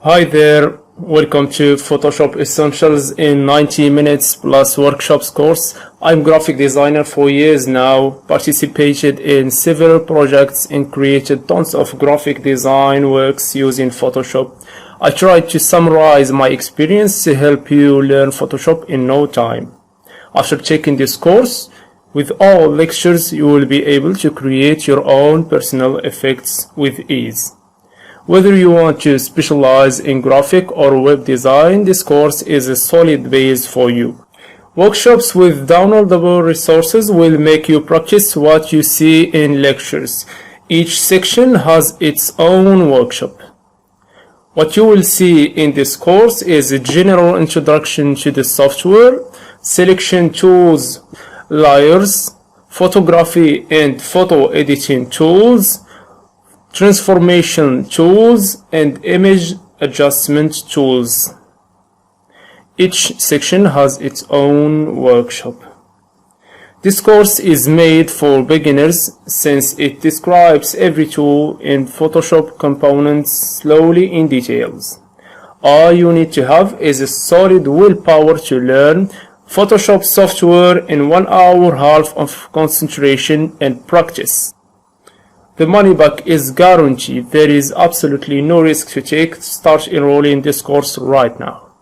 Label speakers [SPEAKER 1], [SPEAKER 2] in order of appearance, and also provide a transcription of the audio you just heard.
[SPEAKER 1] Hi there, welcome to Photoshop Essentials in 90 minutes plus workshops course. I'm graphic designer for years now, participated in several projects and created tons of graphic design works using Photoshop. I tried to summarize my experience to help you learn Photoshop in no time. After taking this course, with all lectures you will be able to create your own personal effects with ease. Whether you want to specialize in graphic or web design, this course is a solid base for you. Workshops with downloadable resources will make you practice what you see in lectures. Each section has its own workshop. What you will see in this course is a general introduction to the software, selection tools, layers, photography and photo editing tools, transformation tools, and image adjustment tools. Each section has its own workshop. This course is made for beginners since it describes every tool in Photoshop components slowly in details. All you need to have is a solid willpower to learn Photoshop software in 1 hour half of concentration and practice. The money back is guaranteed. There is absolutely no risk to take. Start enrolling in this course right now.